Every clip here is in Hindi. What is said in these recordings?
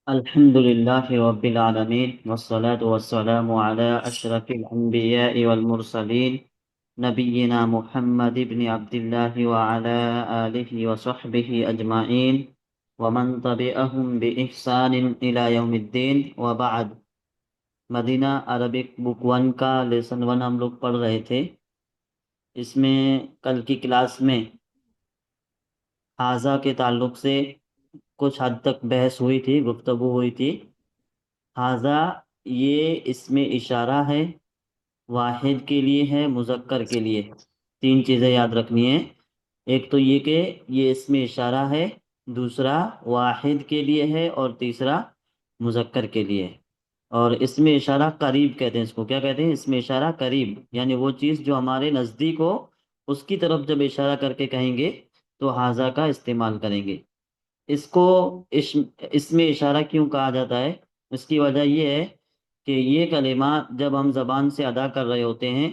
अल्हम्दुलिल्लाहि रब्बिल आलमीन वस्सलातु वस्सलामु अला अशरफिल अंबियाइ वल मुरसलीन नबिय्यिना मुहम्मद इब्न अब्दिल्लाह व अला आलिहि व सहबिहि अजमाइन व मन तबिअहुम बि इहसानिन इला यौमिद्दीन व बअद। मदीना अरबिक बुक वन का लेसन वन हम लोग पढ़ रहे थे। इसमें कल की क्लास में हाजा के ताल्लुक से कुछ हद तक बहस हुई थी, गुफ्तगू हुई थी। हाजा ये इसमें इशारा है, वाहिद के लिए है, मुजक्कर के लिए। तीन चीज़ें याद रखनी है। एक तो ये कि ये इसमें इशारा है, दूसरा वाहिद के लिए है, और तीसरा मुजक्कर के लिए है। और इसमें इशारा करीब कहते हैं। इसको क्या कहते हैं? इसमें इशारा करीब, यानी वो चीज़ जो हमारे नज़दीक हो उसकी तरफ जब इशारा करके कहेंगे तो हाजा का इस्तेमाल करेंगे। इसको इसमें इशारा क्यों कहा जाता है? इसकी वजह यह है कि ये कलिमा जब हम ज़बान से अदा कर रहे होते हैं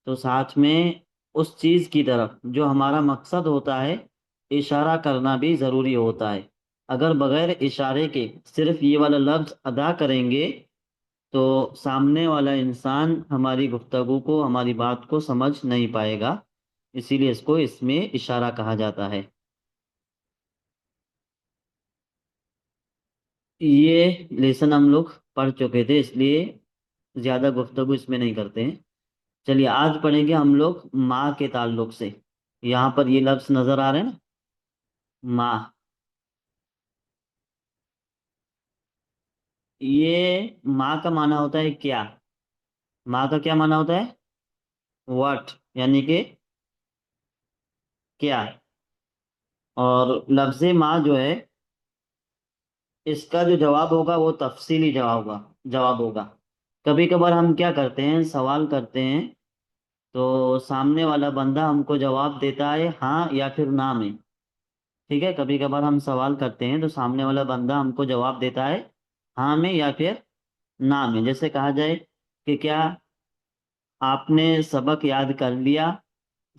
तो साथ में उस चीज़ की तरफ जो हमारा मकसद होता है इशारा करना भी ज़रूरी होता है। अगर बगैर इशारे के सिर्फ ये वाला लफ्ज़ अदा करेंगे तो सामने वाला इंसान हमारी गुफ्तगू को, हमारी बात को समझ नहीं पाएगा। इसीलिए इसको इसमें इशारा कहा जाता है। ये लेसन हम लोग पढ़ चुके थे, इसलिए ज़्यादा गुफ्तगू इसमें नहीं करते हैं। चलिए आज पढ़ेंगे हम लोग माँ के ताल्लुक से। यहाँ पर ये लफ्ज़ नज़र आ रहे हैं ना, माँ। ये माँ का माना होता है क्या? माँ का क्या माना होता है? व्हाट, यानी कि क्या। और लफ्ज़ माँ जो है इसका जो जवाब होगा वो तफसीली जवाब होगा। कभी कभार हम क्या करते हैं, सवाल करते हैं तो सामने वाला बंदा हमको जवाब देता है हाँ या फिर ना में। ठीक है, कभी कभार हम सवाल करते हैं तो सामने वाला बंदा हमको जवाब देता है हाँ में या फिर ना में। जैसे कहा जाए कि क्या आपने सबक याद कर लिया,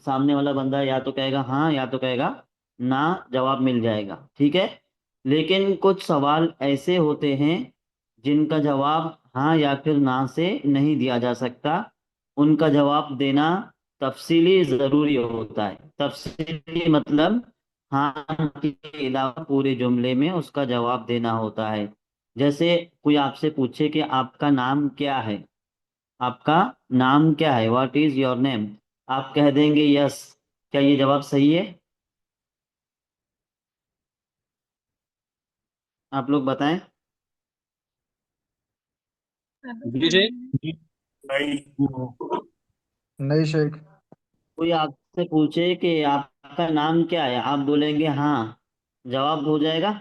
सामने वाला बंदा या तो कहेगा हाँ या तो कहेगा ना, जवाब मिल जाएगा। ठीक है। लेकिन कुछ सवाल ऐसे होते हैं जिनका जवाब हाँ या फिर ना से नहीं दिया जा सकता। उनका जवाब देना तफसीली ज़रूरी होता है। तफसीली मतलब हाँ के अलावा पूरे जुमले में उसका जवाब देना होता है। जैसे कोई आपसे पूछे कि आपका नाम क्या है, आपका नाम क्या है, व्हाट इज योर नेम, आप कह देंगे यस। क्या ये जवाब सही है? आप लोग बताएं। जी जी। नहीं शेख। कोई आपसे पूछे कि आपका नाम क्या है, आप बोलेंगे हाँ, जवाब हो जाएगा?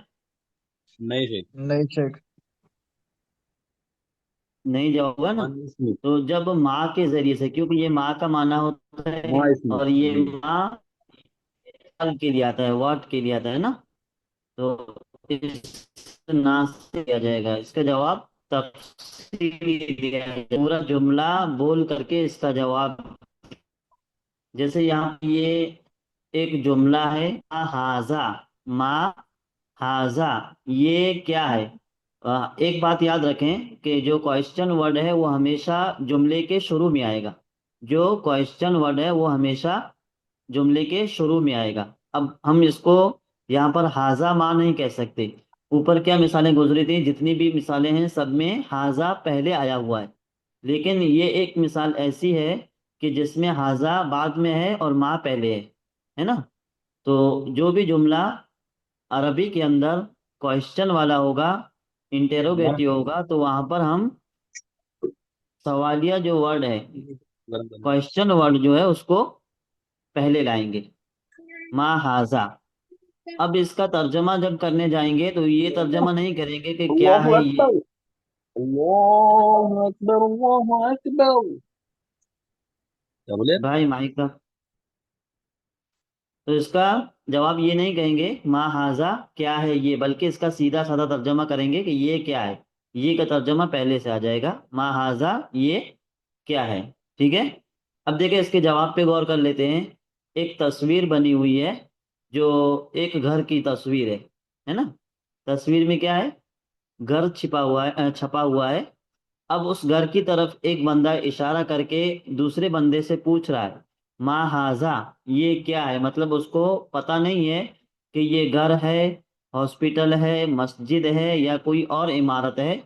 नहीं शेख। नहीं शेख। नहीं जवाब होगा ना। One Smith. तो जब माँ के जरिए से, क्योंकि ये माँ का माना होता है, हाँ स्मिथ और ये जी। माँ के लिए आता है, व्हाट के लिए आता है ना। तो इस ना से दिया जाएगा इसका जवाब, तफसीली दिया जाएगा। पूरा जुमला बोल करके इसका जवाब। जैसे यहाँ पे ये एक जुमला है, मा हाजा, मा हाजा, ये क्या है? एक बात याद रखें कि जो क्वेश्चन वर्ड है वो हमेशा जुमले के शुरू में आएगा। जो क्वेश्चन वर्ड है वो हमेशा जुमले के शुरू में आएगा। अब हम इसको यहाँ पर हाजा माँ नहीं कह सकते। ऊपर क्या मिसालें गुजरी थी, जितनी भी मिसालें हैं सब में हाजा पहले आया हुआ है। लेकिन ये एक मिसाल ऐसी है कि जिसमें हाजा बाद में है और माँ पहले है ना। तो जो भी जुमला अरबी के अंदर क्वेश्चन वाला होगा, इंटेरोगेटिव होगा, तो वहां पर हम सवालिया जो वर्ड है, गरम करना। क्वेश्चन वर्ड जो है उसको पहले लाएंगे, मा हाजा। अब इसका तर्जमा जब करने जाएंगे तो ये तर्जमा नहीं करेंगे कि क्या अल्लाहु है ये। अकबर। अल्लाहु अकबर। अल्लाहु अकबर। क्या बोले? भाई माइक का। तो इसका जवाब ये नहीं कहेंगे मा हाजा क्या है ये, बल्कि इसका सीधा साधा तर्जमा करेंगे कि ये क्या है। ये का तर्जमा पहले से आ जाएगा, मा हाजा ये क्या है। ठीक है। अब देखिए इसके जवाब पे गौर कर लेते हैं। एक तस्वीर बनी हुई है, जो एक घर की तस्वीर है ना। तस्वीर में क्या है? घर छिपा हुआ है, छपा हुआ है। अब उस घर की तरफ एक बंदा इशारा करके दूसरे बंदे से पूछ रहा है, मा हाजा, ये क्या है। मतलब उसको पता नहीं है कि ये घर है, हॉस्पिटल है, मस्जिद है या कोई और इमारत है।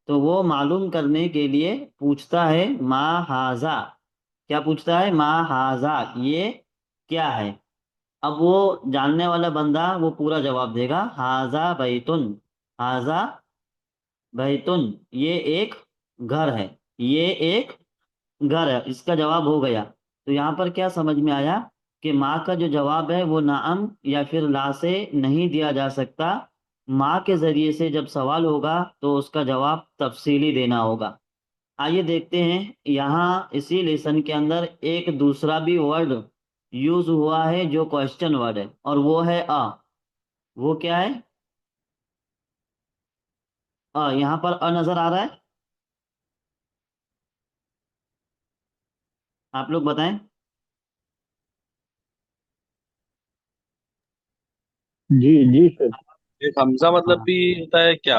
तो वो मालूम करने के लिए पूछता है मा हाजा। क्या पूछता है? मा हाजा, ये क्या है। अब वो जानने वाला बंदा वो पूरा जवाब देगा, हाजा बैतुन। हाजा बैतुन, ये एक घर है। ये एक घर है, इसका जवाब हो गया। तो यहाँ पर क्या समझ में आया कि माँ का जो जवाब है वो नाअम या फिर ला से नहीं दिया जा सकता। माँ के जरिए से जब सवाल होगा तो उसका जवाब तफसीली देना होगा। आइए देखते हैं, यहाँ इसी लेसन के अंदर एक दूसरा भी वर्ड यूज हुआ है जो क्वेश्चन वर्ड है, और वो है अ। वो क्या है? यहाँ पर अ नजर आ रहा है? आप लोग बताएं। जी जी सर। एक हमजा मतलब हाँ भी होता है क्या?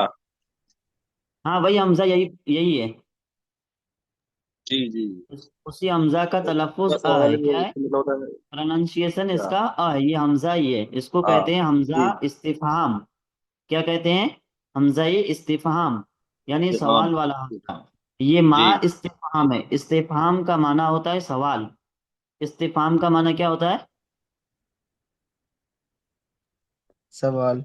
हाँ, वही हमजा, यही यही है। जी जी। उसी हमजा का तलफ्फुज का अ सवाल है। है क्या है? इसका मतलब होता है प्रोनाउंसिएशन क्या? इसका अ है, ये हमजा ही है। इसको हाँ कहते हैं हमजा जी। इस्तिफहाम। क्या कहते हैं? हमजा इस्तिफहाम, यानी इस्तेफाम। सवाल वाला हमजा। ये जी। माँ इस्तिफहाम है। इस्तिफहाम का माना होता है सवाल। इस्तिफहाम का माना क्या होता है? सवाल।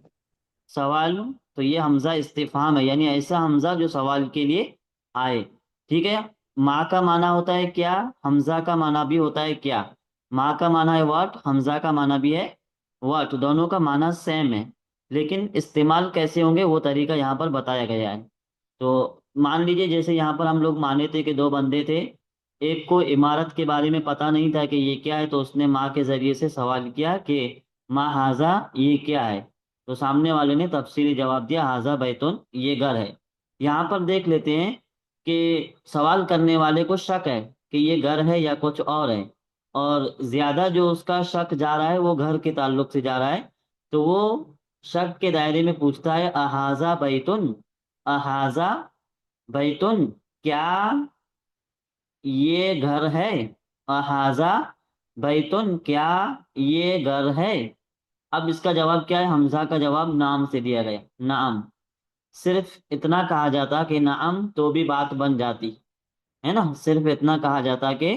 सवाल। तो ये हमजा इस्तिफहाम है, यानी ऐसा हमजा जो सवाल के लिए आए। ठीक है। माँ का माना होता है क्या, हमजा का माना भी होता है क्या। माँ का माना है व्हाट, हमजा का माना भी है व्हाट, दोनों का माना सेम है। लेकिन इस्तेमाल कैसे होंगे वो तरीका यहाँ पर बताया गया है। तो मान लीजिए जैसे यहाँ पर हम लोग माने थे कि दो बंदे थे। एक को इमारत के बारे में पता नहीं था कि ये क्या है, तो उसने माँ के जरिए से सवाल किया कि माँ हाजा, ये क्या है। तो सामने वाले ने तफसीली जवाब दिया, हाजा बैतुन, ये घर है। यहाँ पर देख लेते हैं कि सवाल करने वाले को शक है कि ये घर है या कुछ और है। और ज्यादा जो उसका शक जा रहा है वो घर के ताल्लुक से जा रहा है। तो वो शक के दायरे में पूछता है, अहाजा बैतुन, अहाजा बैतुन, क्या ये घर है। अहाजा बैतुन, क्या ये घर है। अब इसका जवाब क्या है? हमजा का जवाब नाम से दिया गया, नाम। सिर्फ इतना कहा जाता कि नाम तो भी बात बन जाती, है ना। सिर्फ इतना कहा जाता कि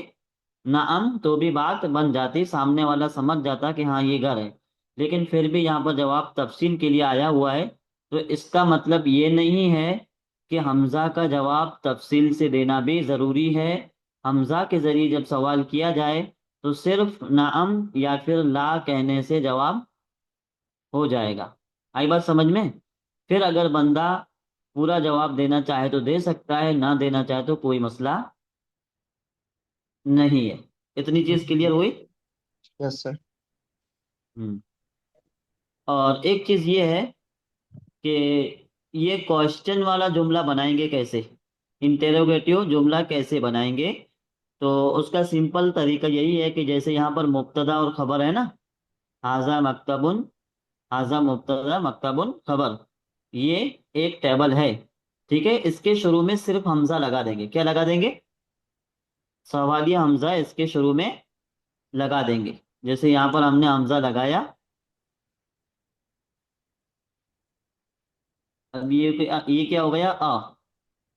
नाम तो भी बात बन जाती, सामने वाला समझ जाता कि हाँ ये घर है। लेकिन फिर भी यहाँ पर जवाब तफसील के लिए आया हुआ है। तो इसका मतलब ये नहीं है कि हमजा का जवाब तफसील से देना भी ज़रूरी है। हमजा के ज़रिए जब सवाल किया जाए तो सिर्फ नाम या फिर ला कहने से जवाब हो जाएगा। आई बात समझ में? फिर अगर बंदा पूरा जवाब देना चाहे तो दे सकता है, ना देना चाहे तो कोई मसला नहीं है। इतनी चीज क्लियर हुई? Yes sir. हम्म। और एक चीज ये है कि ये क्वेश्चन वाला जुमला बनाएंगे कैसे, इंटेरोगेटिव जुमला कैसे बनाएंगे। तो उसका सिंपल तरीका यही है कि जैसे यहाँ पर मुब्तदा और खबर है ना, हाजा मकतबुन, हाजा मुब्तदा मकतबुन खबर, ये एक टेबल है। ठीक है, इसके शुरू में सिर्फ हमजा लगा देंगे। क्या लगा देंगे? सवालिया हमजा इसके शुरू में लगा देंगे। जैसे यहाँ पर हमने हमजा लगाया। अब ये क्या हो गया?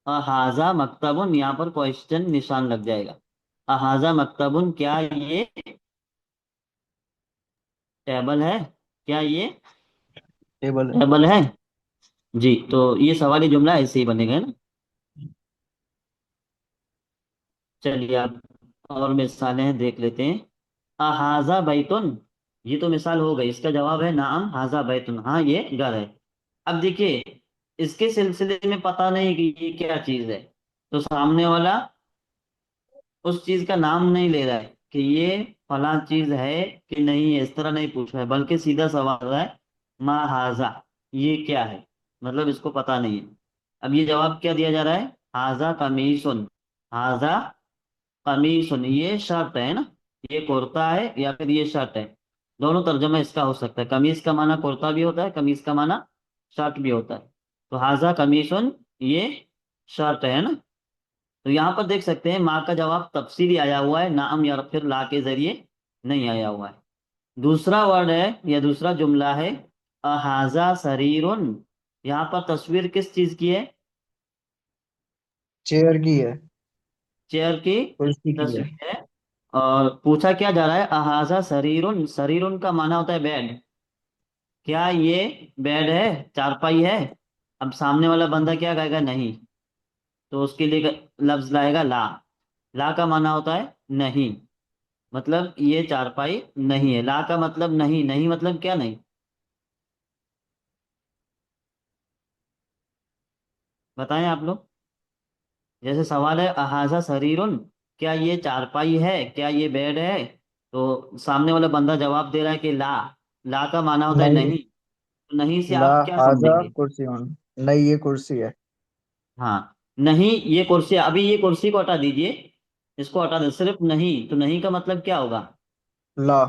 अहाजा मकतबुन, यहाँ पर क्वेश्चन निशान लग जाएगा। अहाजा मकतबुन, क्या ये टेबल है। क्या ये टेबल है। टेबल है। जी, तो ये सवाली जुमला ऐसे ही बनेगा, है ना। चलिए आप और मिसालें देख लेते हैं। अहाजा बैतुन, ये तो मिसाल हो गई, इसका जवाब है नाम हाजा बैतुन, हाँ ये घर है। अब देखिए, इसके सिलसिले में पता नहीं कि ये क्या चीज है। तो सामने वाला उस चीज का नाम नहीं ले रहा है कि ये फला चीज है कि नहीं है, इस तरह नहीं पूछ रहा है, बल्कि सीधा सवाल रहा है, मा हाजा, ये क्या है। मतलब इसको पता नहीं है। अब ये जवाब क्या दिया जा रहा है? हाजा कमीसुन, हाजा कमीसुन, ये शर्ट है ना। ये कुर्ता है या फिर ये शर्ट है। दोनों तर्जमा इसका हो सकता है। कमीज का माना कुर्ता भी होता है, कमीज का माना शर्ट भी होता है। तो हाजा कमीसन, ये शर्त है ना। तो यहाँ पर देख सकते हैं माँ का जवाब तफसीली आया हुआ है, नाम या फिर ला के जरिए नहीं आया हुआ है। दूसरा वर्ड है या दूसरा जुमला है अहाजा सरीरुन। यहाँ पर तस्वीर किस चीज की है? चेयर की है। चेयर की कुर्सी की है। तस्वीर है। और पूछा क्या जा रहा है? अहाजा सरीरुन, सरीरुन का माना होता है बेड। क्या ये बेड है, चारपाई है? अब सामने वाला बंदा क्या कहेगा? नहीं। तो उसके लिए लफ्ज लाएगा ला। ला का माना होता है नहीं, मतलब ये चारपाई नहीं है। ला का मतलब नहीं, नहीं मतलब क्या नहीं? बताएं आप लोग। जैसे सवाल है अहाजा सरीरुन, क्या ये चारपाई है, क्या ये बेड है? तो सामने वाला बंदा जवाब दे रहा है कि ला। ला का माना होता है नहीं। नहीं। तो नहीं से ला आप क्या हाजा समझेंगे? कुर्सी होन। नहीं, ये कुर्सी है। हाँ, नहीं ये कुर्सी, अभी ये कुर्सी को हटा दीजिए, इसको हटा दे, सिर्फ नहीं। तो नहीं का मतलब क्या होगा? ला।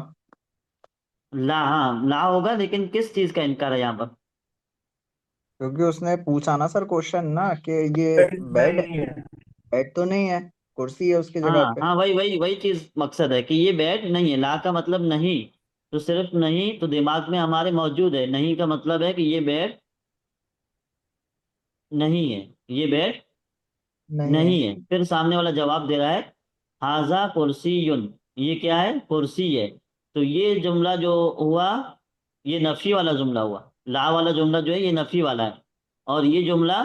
ला, हाँ ला होगा, लेकिन किस चीज का इनकार है यहाँ पर? क्योंकि उसने पूछा ना सर क्वेश्चन ना कि ये बेड नहीं है। बेड तो नहीं है, कुर्सी है उसकी जगह हाँ पे। हाँ, वही वही वही चीज मकसद है कि ये बेड नहीं है। ला का मतलब नहीं। तो सिर्फ नहीं तो दिमाग में हमारे मौजूद है, नहीं का मतलब है कि ये बेड नहीं है, ये बेड नहीं है। नहीं है। फिर सामने वाला जवाब दे रहा है हाजा कुर्सीयुन, ये क्या है? कुर्सी है। तो ये जुमला जो हुआ, ये नफी वाला जुमला हुआ। ला वाला जुमला जो है ये नफी वाला है। और ये जुमला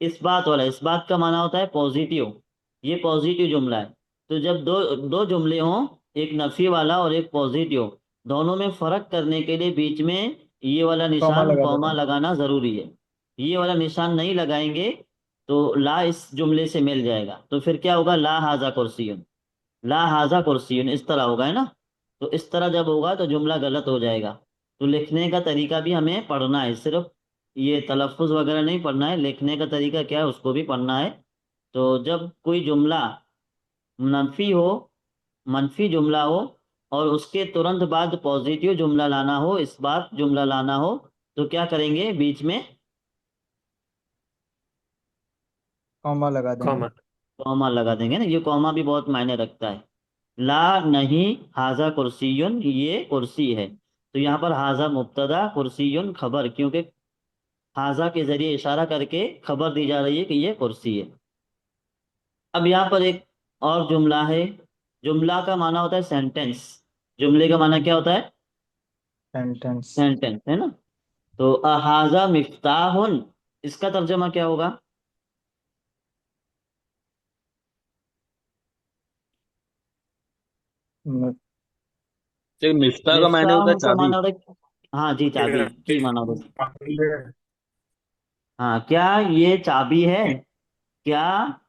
इस बात वाला है। इस बात का माना होता है पॉजिटिव, ये पॉजिटिव जुमला है। तो जब दो दो जुमले हों, एक नफी वाला और एक पॉजिटिव, दोनों में फर्क करने के लिए बीच में ये वाला कॉमा निशान लगा देते कॉमा हैं। लगाना जरूरी है। ये वाला निशान नहीं लगाएंगे तो ला इस जुमले से मिल जाएगा। तो फिर क्या होगा? ला हाजा कुर्सियुन, ला हाजा कुर्सियुन इस तरह होगा, है ना। तो इस तरह जब होगा तो जुमला गलत हो जाएगा। तो लिखने का तरीका भी हमें पढ़ना है, सिर्फ ये तलफ्फुज वगैरह नहीं पढ़ना है, लिखने का तरीका क्या है उसको भी पढ़ना है। तो जब कोई जुमला मनफी हो, मनफी जुमला हो, और उसके तुरंत बाद पॉजिटिव जुमला लाना हो, इस बात जुमला लाना हो, तो क्या करेंगे? बीच में कॉमा लगा देंगे। कॉमन। कॉमा लगा देंगे ना। ये कॉमा भी बहुत मायने रखता है। ला नहीं हाजा कुर्सियुन, ये कुर्सी है। तो यहाँ पर हाजा मुब्तदा, कुर्सियुन खबर, क्योंकि हाजा के जरिए इशारा करके खबर दी जा रही है कि ये कुर्सी है। अब यहाँ पर एक और जुमला है। जुमला का माना होता है सेंटेंस। जुमले का माना क्या होता है? सेंटेंस। सेंटेंस, है ना। तो हाजा मिफ्ताहुन, इसका तर्जमा क्या होगा? तो मिफ्ता का मायने होता है मिफ्ताह का चाबी। माना होता है, हाँ जी, चाबी की माना होता है। हाँ, क्या ये चाबी है? क्या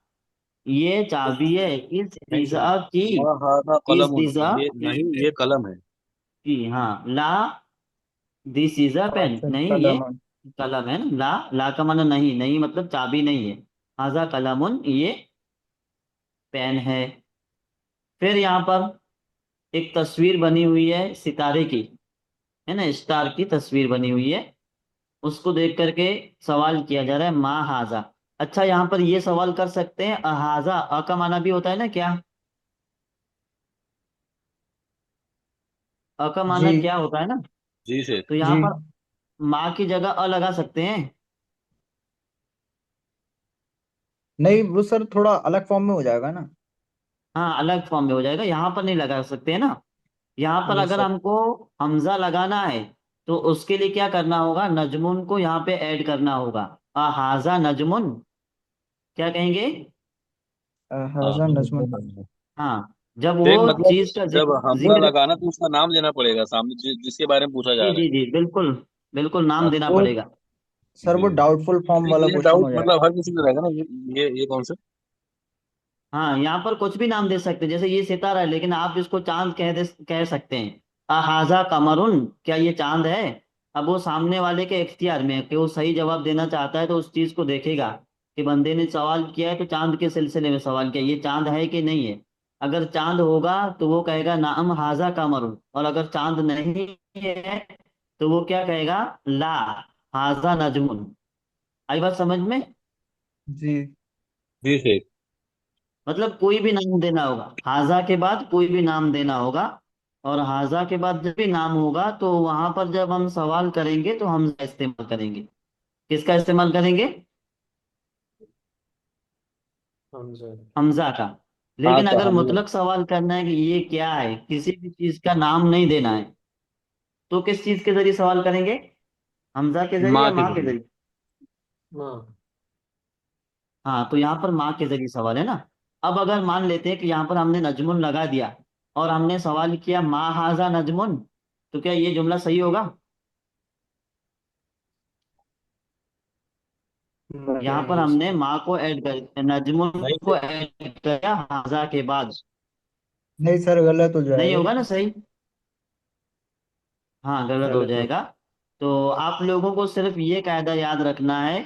ये चाबी है इस नहीं सर। पिज्जा की? मा हादा इस कलम। पिज्जा ये नहीं, ये कलम है। की, हाँ। ला दिस इज अ पेन, अच्छा, नहीं ये कलम। कलम है ना। ला, ला का माना नहीं, नहीं मतलब चाबी नहीं है। हाजा कलमुन, ये पेन है। फिर यहाँ पर एक तस्वीर बनी हुई है सितारे की, है ना, स्टार की तस्वीर बनी हुई है। उसको देख करके सवाल किया जा रहा है मा हाजा। अच्छा, यहाँ पर ये सवाल कर सकते हैं अहाजा, अ का माना भी होता है ना क्या? अ का जी। माना क्या होता है ना। जी से। तो यहाँ जी। पर माँ की जगह अ लगा सकते हैं। नहीं, वो सर थोड़ा अलग फॉर्म में हो जाएगा ना। हाँ, अलग फॉर्म में हो जाएगा, यहाँ पर नहीं लगा सकते हैं ना। यहाँ पर जी अगर सर। हमको हमजा लगाना है तो उसके लिए क्या करना होगा? नजमुन को यहाँ पे ऐड करना होगा। अहाजा नजमुन, क्या कहेंगे? हाँ हाजा नजमुन। हाँ, जब देख वो मतलब, चीज का जब जिक्र हमजा जिक्र लगाना तो उसका नाम लेना पड़ेगा सामने, जिसके बारे में पूछा जा जी रहा जी है। जी, बिल्कुल बिल्कुल नाम हाँ। देना वो पड़ेगा। सर वो जी। डाउटफुल फॉर्म वाला ये क्वेश्चन डाउट हो जाएगा। मतलब हर किसी को रहेगा ना, ये कौन सा। हाँ, यहाँ पर कुछ भी नाम दे सकते हैं, जैसे ये सितारा है लेकिन आप इसको चांद कह सकते हैं। अहाजा कमरुन, क्या ये चांद है? अब वो सामने वाले के इख्तियार में है कि वो सही जवाब देना चाहता है तो उस चीज को देखेगा कि बंदे ने सवाल किया है तो चांद के सिलसिले में सवाल किया, ये चांद है कि नहीं है। अगर चांद होगा तो वो कहेगा नाम हाजा कमरुन, और अगर चांद नहीं है तो वो क्या कहेगा? ला हाजा नजमुन। आई बात समझ में? जी। जी शेख। मतलब कोई भी नाम देना होगा, हाजा के बाद कोई भी नाम देना होगा। और हाजा के बाद जब भी नाम होगा तो वहां पर जब हम सवाल करेंगे तो हमजा इस्तेमाल करेंगे। किसका इस्तेमाल करेंगे? हमजा का। हाँ लेकिन तो अगर हम। मुतलक सवाल करना है कि ये क्या है, किसी भी चीज का नाम नहीं देना है, तो किस चीज के जरिए सवाल करेंगे? हमजा के जरिए माँ या के माँ के जरिए। जरिए? हाँ, तो यहाँ पर माँ के जरिए सवाल है ना। अब अगर मान लेते हैं कि यहाँ पर हमने नजमुन लगा दिया और हमने सवाल किया माँ हाजा नजमुन, तो क्या ये जुमला सही होगा? यहाँ पर नहीं हमने सर। माँ को ऐड कर, नजमुन नहीं को शेख। ऐड किया हाजा के बाद। नहीं सर, गलत हो नहीं जाएगा होगा ये। ना सही? हाँ, गलत हो गलत हो। जाएगा। तो आप लोगों को सिर्फ ये कायदा याद रखना है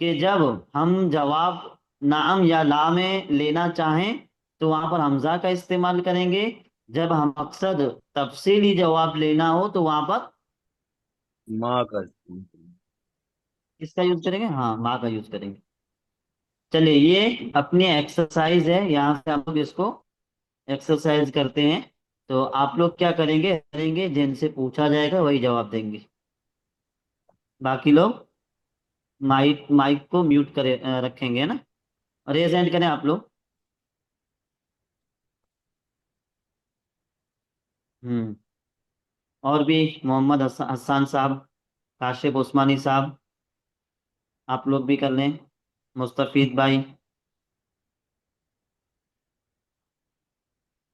कि जब हम जवाब नाम या ला में लेना चाहें तो वहां पर हमजा का इस्तेमाल करेंगे। जब हम मकसद तफसीली जवाब लेना हो तो वहां पर माँ का। किसका यूज करेंगे? हाँ, माँ का यूज करेंगे। चलिए, ये अपनी एक्सरसाइज है, यहाँ से हम लोग इसको एक्सरसाइज करते हैं। तो आप लोग क्या करेंगे करेंगे, जिनसे पूछा जाएगा वही जवाब देंगे। बाकी लोग माइक माइक को म्यूट करे रखेंगे, है ना। रेज हैंड करें आप लोग। हम्म। और भी मोहम्मद हसन साहब, काशिफ उस्मानी साहब, आप लोग भी कर लें। मुस्तफीद भाई,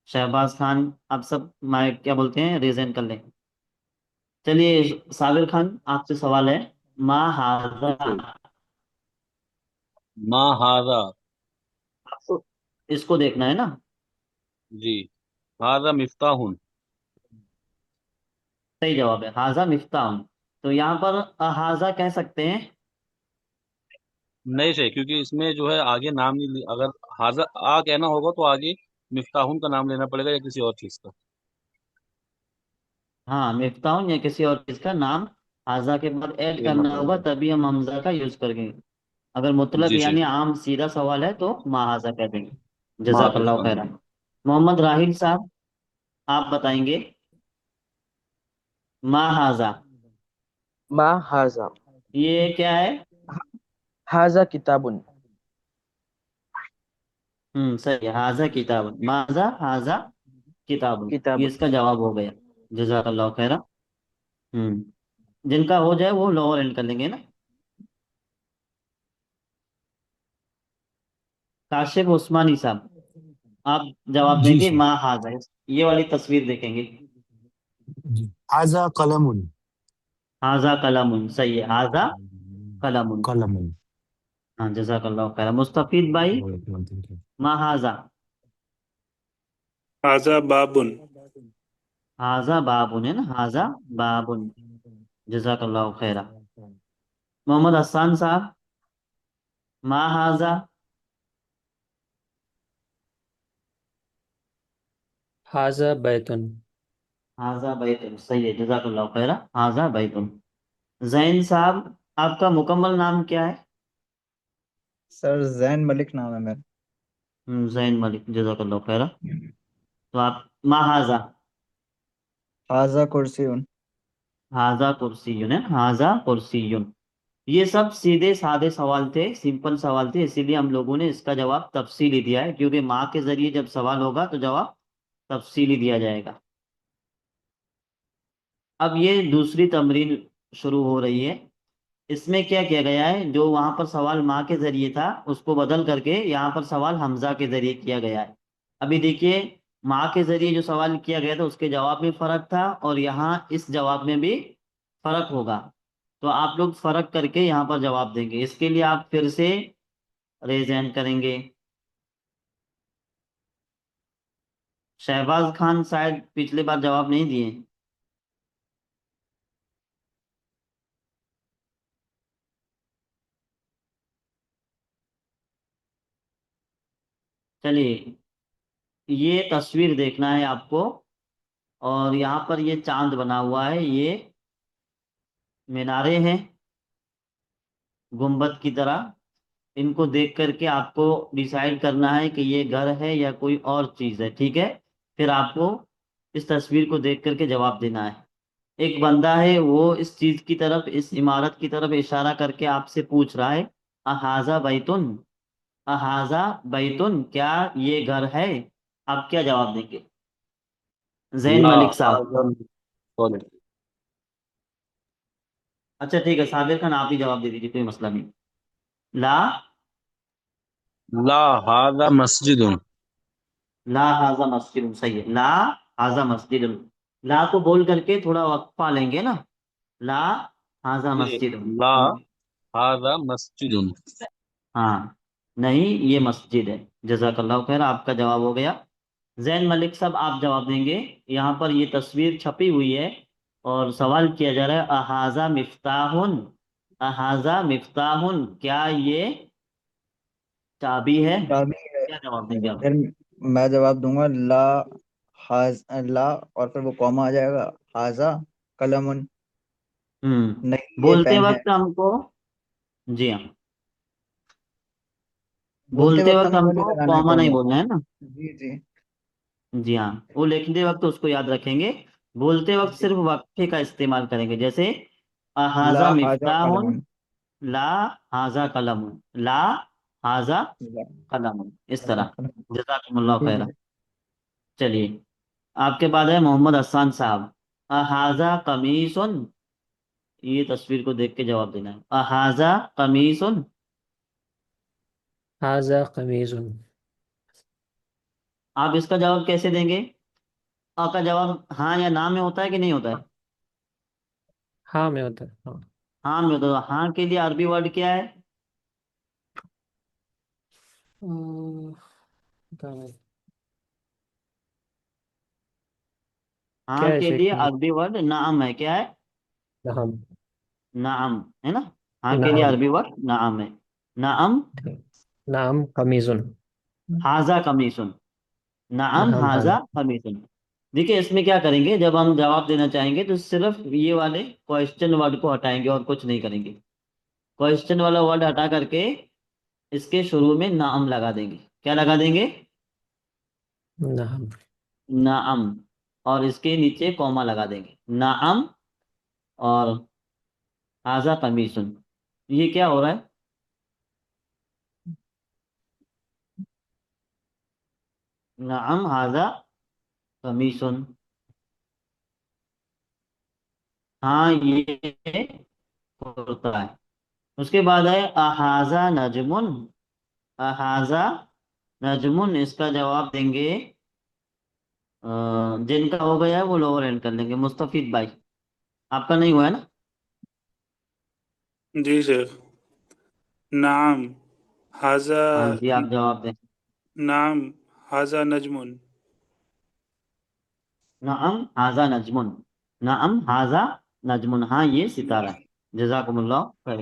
शहबाज खान, आप सब माइक क्या बोलते हैं, रेज हैंड कर लें। चलिए, साबिर खान आपसे सवाल है। मा हाजा। जी। माँ हाजा। आपको इसको देखना है ना। जी। हाजा मिफ्ताहुन। सही जवाब है, हाजा मिफ्ताह। तो यहाँ पर हाजा कह सकते हैं। नहीं शेख, क्योंकि इसमें जो है आगे नाम नहीं अगर हाजा आ कहना होगा तो आगे मिफ्ताहुन का नाम लेना पड़ेगा या किसी और चीज का। हाँ, मिफ्ताह या किसी और चीज का नाम हाजा के बाद ऐड लेना करना होगा, पड़ेगा। तभी हम हमजा का यूज करेंगे। अगर मुतलक जी यानी शेख। आम सीधा सवाल है तो माहाजा कह देंगे। माँ जजाकल्लाह मिफ्ताहुन। खैरन। मोहम्मद राहिल साहब, आप बताएंगे माहाजा, मा हाजा। ये क्या है? हाजा किताबुन। सही है, हाजा किताब, माजा हाजा किताब, ये किताबुन। इसका जवाब हो गया। जजाकल्लाह खैरन। हम्म। जिनका हो जाए वो लोअर एंड कर लेंगे ना। काशिफ उस्मानी साहब, आप जवाब जी देंगे सर। मा हाजा। ये वाली तस्वीर देखेंगे। जी। हाजा कलमुन। हाजा कलामुन, सही है, हाजा कलामुन। कलमुन। हाँ, जजाकल्लाह खैर। मुस्तफीद भाई, मा हाजा। हाजा बाबुन। हाजा बाबुन है ना, हाजा बाबुन। जजाकल्लाह खैरा। मोहम्मद हसान साहब, मा हाजा। हाजा बैतुन। हाजा बैतुन, सही है, जजाकल्लाह खैरा, हाजा बैतुन। जैन साहब, आपका मुकम्मल नाम क्या है? सर जैन मलिक नाम है मेरा। जैन मलिक, जजाकल्लाह खैरा। तो आप मा हाजा। हाजा कुर्सी उन। हाजा कुर्सीयुन है, हाजा कुर्सीयुन। ये सब सीधे साधे सवाल थे, सिंपल सवाल थे, इसीलिए हम लोगों ने इसका जवाब तफसीली दिया है, क्योंकि माँ के जरिए जब सवाल होगा तो जवाब तफसीली दिया जाएगा। अब ये दूसरी तमरीन शुरू हो रही है। इसमें क्या किया गया है, जो वहां पर सवाल माँ के जरिए था उसको बदल करके यहाँ पर सवाल हमजा के जरिए किया गया है। अभी देखिए, माँ के जरिए जो सवाल किया गया था उसके जवाब में फर्क था, और यहाँ इस जवाब में भी फर्क होगा। तो आप लोग फर्क करके यहाँ पर जवाब देंगे, इसके लिए आप फिर से रेज हैंड करेंगे। शहबाज खान शायद पिछली बार जवाब नहीं दिए। चलिए, ये तस्वीर देखना है आपको। और यहाँ पर ये चांद बना हुआ है, ये मीनारे हैं। गुंबद की तरह। इनको देख करके आपको डिसाइड करना है कि ये घर है या कोई और चीज है, ठीक है। फिर आपको इस तस्वीर को देख करके जवाब देना है। एक बंदा है, वो इस चीज की तरफ, इस इमारत की तरफ इशारा करके आपसे पूछ रहा है, अहाजा बैतुन, अहाजा बैतुन, क्या ये घर है? आप क्या जवाब देंगे जैन ला मलिक साहब? हाजा सॉरी अच्छा ठीक है, साबिर खान आप ही जवाब दे दीजिए, कोई मसला नहीं। ला, ला हाजा मस्जिदुन। ला हाजा मस्जिद, सही है, ला हाजा मस्जिद। ला को बोल करके थोड़ा वक्फा लेंगे ना, ला हाजा ये मस्जिद। ला हाजा मस्जिदुन। हाँ, नहीं ये मस्जिद है। जजाकल्लाह खैर, आपका जवाब हो गया। जैन मलिक साहब आप जवाब देंगे। यहाँ पर ये तस्वीर छपी हुई है और सवाल किया जा रहा है, अहाजा मिफ्ताहुन, अहाजा मिफ्ताहुन, क्या ये चाबी है? चाबी है। क्या जवाब देंगे आप? फिर मैं जवाब दूंगा ला, ला, और फिर वो कॉमा आ जाएगा, हाजा कलमुन, नहीं ये बोलते पेन है। वक्त हमको, जी हाँ, बोलते बोलते वक्त वक्त हमें वो नहीं हमको लगाना है कॉमा नहीं कॉमा। बोलना है ना। जी जी। जी हाँ, वो लिखते वक्त उसको याद रखेंगे। बोलते वक्त जी। सिर्फ वक्फे का इस्तेमाल करेंगे, जैसे ला हाजा हाजा मिफ्ताहुन, कलमुन। ला हाजा कलमुन, ला हाजा ला कलमुन, इस हाजा तरह। कलमुन। जजाकुमुल्लाह ठीक खैरा। है। चलिए, आपके बाद है मोहम्मद हसन साहब। अहाजा कमीसुन, ये तस्वीर को देख के जवाब देना है। अहाजा कमीसुन, हाजा कमीजुन। आप इसका जवाब कैसे देंगे? आपका जवाब हाँ या ना में होता है कि नहीं होता है? हाँ में होता है, हाँ। हाँ में होता है। हाँ के लिए अरबी वर्ड क्या है? पता नहीं। क्या हाँ है के शेख? लिए अरबी वर्ड नाम है, क्या है? नहम। नाम, है ना। हाँ के लिए नहम। अरबी वर्ड नाम है। नाम नाम कमीजुन। हाजा कमीसुन, नाम नहम हाजा हाजा। कमीसुन। देखिए, इसमें क्या करेंगे, जब हम जवाब देना चाहेंगे तो सिर्फ ये वाले क्वेश्चन वर्ड को हटाएंगे और कुछ नहीं करेंगे। क्वेश्चन वाला वर्ड हटा करके इसके शुरू में नाम लगा देंगे। क्या लगा देंगे? नहम। नाम। और इसके नीचे कॉमा लगा देंगे, नाम और हाजा कमीसुन। ये क्या हो रहा है? नाम हाजा कमीसुन। हाँ, ये होता है। उसके बाद है अहाजा नजमुन, अहाजा नजमुन, इसका जवाब देंगे। जिनका हो गया है वो लोअर एंड कर लेंगे, मुस्तफिद भाई। आपका नहीं हुआ है ना? जी सर। नाम हाजा। हाँ जी, आप जवाब दें। नाम हाजा नजमुन। नाम हाजा नजमुन, नाम हाजा नजमुन, हाँ ये सितारा है। जजाकुमुल्लाह खैर।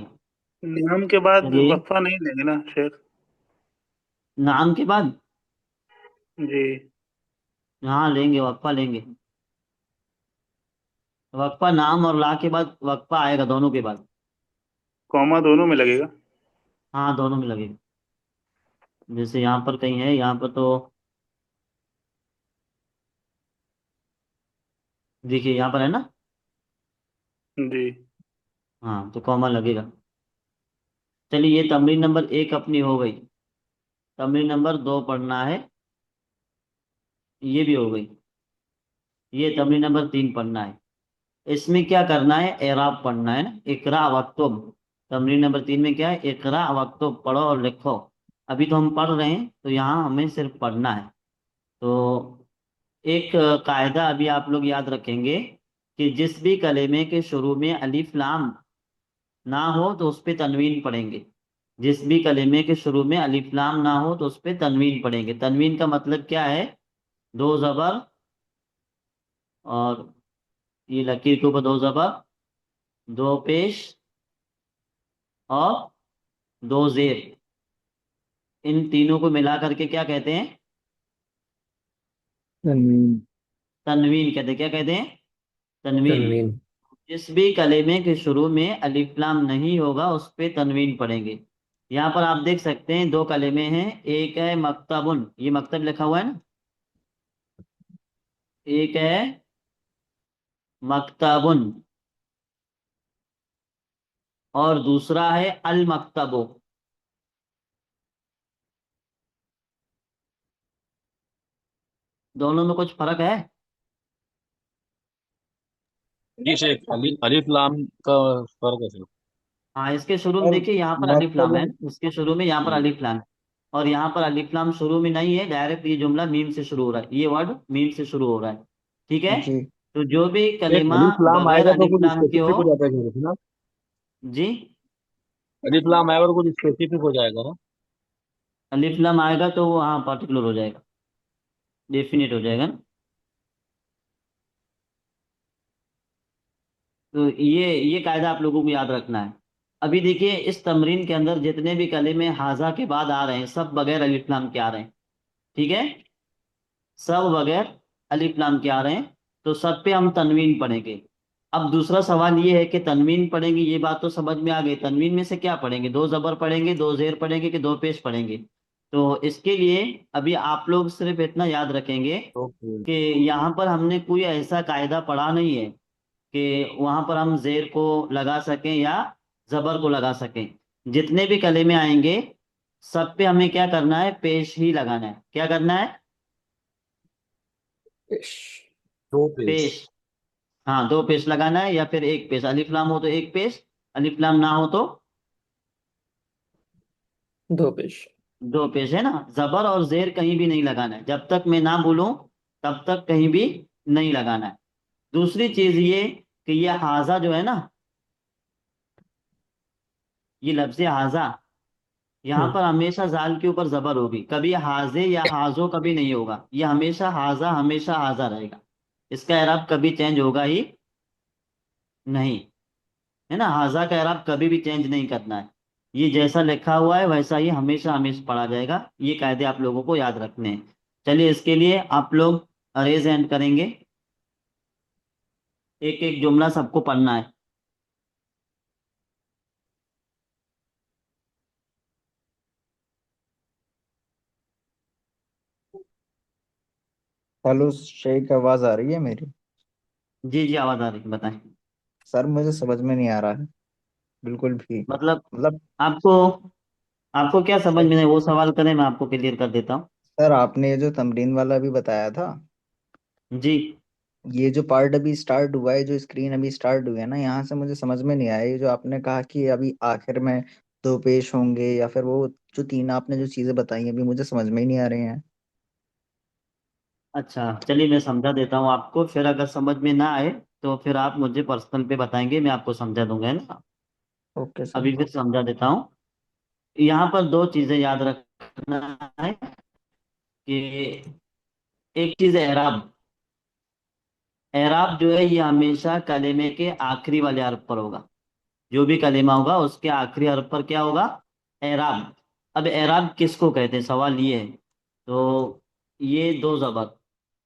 नाम के बाद चलिए, वक्फा नहीं लेंगे ना शेख? नाम के बाद, जी। हाँ लेंगे, वक्फा लेंगे। वक्फा नाम और ला के बाद वक्फा आएगा, दोनों के बाद। कॉमा दोनों में लगेगा? हाँ दोनों में लगेगा। जैसे यहाँ पर कहीं है, यहाँ पर तो देखिए, यहाँ पर है ना। जी। हाँ तो कॉमा लगेगा। चलिए, ये तमरीन नंबर 1 अपनी हो गई। तमरीन नंबर 2 पढ़ना है, ये भी हो गई। ये तमरीन नंबर 3 पढ़ना है। इसमें क्या करना है, एराब पढ़ना है ना, इकरा वक्तुब। तमरीन नंबर 3 में क्या है, इकरा वक्तुब, पढ़ो और लिखो। अभी तो हम पढ़ रहे हैं, तो यहाँ हमें सिर्फ पढ़ना है। तो एक कायदा अभी आप लोग याद रखेंगे कि जिस भी कलेमे के शुरू में अलिफ लाम ना हो तो उस पे तनवीन पढ़ेंगे। जिस भी कलेमे के शुरू में अलिफ लाम ना हो तो उस पे तनवीन पढ़ेंगे। तनवीन का मतलब क्या है? दो जबर, और ये लकीर के ऊपर दो जबर, दो पेश और दो जेर, इन तीनों को मिला करके क्या कहते हैं? तन्वीन। तनवीन कहते हैं। क्या कहते हैं? तनवीन। तनवीन। जिस भी कलेमे के शुरू में अलिफ लाम नहीं होगा उस पे तनवीन पड़ेंगे। यहाँ पर आप देख सकते हैं दो कलेमे हैं। एक है मक्तबुन, ये मकतब लिखा हुआ है ना। एक है मक्तबुन और दूसरा है अल मक्तबो। दोनों में कुछ फर्क है? जी शेख, अलिफ लाम का फर्क है शेख। हाँ, इसके शुरू में और देखिए यहाँ पर अलिफ लाम है मकतबुन। ना, इसके शुरू में यहाँ पर जी अलिफ लाम है। और यहाँ पर अलिफ लाम शुरू में नहीं है, डायरेक्ट ये जुमला मीम से शुरू हो रहा है, ये वर्ड मीम से शुरू हो रहा है। ठीक है। जी। तो जो भी एक कलिमा अलिफ लाम बगैर आएगा तो अलिफ कुछ लाम के हो। स्पेसिफिक हो जाता है शेख ना। जी। अलिफ लाम आएगा तो कुछ स्पेसिफिक हो जाएगा ना। अलिफ लाम आएगा तो वो हाँ पर्टिकुलर हो जाएगा, डेफिनेट हो जाएगा ना। तो ये कायदा आप लोगों को याद रखना है। अभी देखिए इस तमरीन के अंदर जितने भी कलिमे हाजा के बाद आ रहे हैं सब बगैर अलिफ लाम के आ रहे हैं। ठीक है, सब बगैर अलिफ लाम के आ रहे हैं। तो सब पे हम तनवीन पढ़ेंगे। अब दूसरा सवाल ये है कि तनवीन पढ़ेंगे, ये बात तो समझ में आ गई। तनवीन में से क्या पढ़ेंगे, दो जबर पढ़ेंगे, दो जेर पढ़ेंगे कि दो पेश पढ़ेंगे? तो इसके लिए अभी आप लोग सिर्फ इतना याद रखेंगे ओके। कि यहाँ पर हमने कोई ऐसा कायदा पढ़ा नहीं है कि वहां पर हम जेर को लगा सकें या जबर को लगा सकें। जितने भी कलेमे आएंगे सब पे हमें क्या करना है, पेश ही लगाना है। क्या करना है? दो पेज। पेश। हाँ, दो पेश लगाना है या फिर एक पेश। अलिफ लाम हो तो एक पेश, अलिफ लाम ना हो तो दो पेश। दो पेश, है ना। जबर और जेर कहीं भी नहीं लगाना है, जब तक मैं ना बोलूं तब तक कहीं भी नहीं लगाना है। दूसरी चीज ये कि ये हाजा जो है ना, ये लफ्ज हाजा, यहाँ हम्म। पर हमेशा जाल के ऊपर जबर होगी, कभी हाजे या हाजो कभी नहीं होगा। ये हमेशा हाजा हमेशा हाजा रहेगा। इसका एराब कभी चेंज होगा ही नहीं, है ना। हाजा का एराब कभी भी चेंज नहीं करना है। ये जैसा लिखा हुआ है वैसा ही हमेशा हमेशा पढ़ा जाएगा। ये कायदे आप लोगों को याद रखने हैं। चलिए इसके लिए आप लोग रेज हैंड करेंगे, एक एक जुमला सबको पढ़ना है। हेलो शेख, आवाज आ रही है मेरी? जी जी, आवाज आ रही है, बताएं। सर मुझे समझ में नहीं आ रहा है बिल्कुल भी। मतलब मतलब आपको आपको क्या समझ में नहीं, वो सवाल करें, मैं आपको क्लियर कर देता हूँ। सर आपने ये जो तमरीन वाला भी बताया था, जी। ये जो पार्ट अभी स्टार्ट हुआ है, जो स्क्रीन अभी स्टार्ट हुई है ना, यहाँ से मुझे समझ में नहीं आया। ये जो आपने कहा कि अभी आखिर में दो पेश होंगे, या फिर वो जो तीन आपने जो चीजें बताई अभी मुझे समझ में ही नहीं आ रही हैं। अच्छा चलिए मैं समझा देता हूँ आपको, फिर अगर समझ में ना आए तो फिर आप मुझे पर्सनल पे बताएंगे, मैं आपको समझा दूंगा, है ना। Okay sir. अभी फिर समझा देता हूँ। यहाँ पर दो चीजें याद रखना है कि एक चीज है एराब। एराब जो है ये हमेशा कलेमे के आखिरी वाले हर्फ पर होगा। जो भी कलेमा होगा उसके आखिरी हर्फ पर क्या होगा, एराब। अब एराब किसको कहते हैं, सवाल ये है। तो ये दो जबर।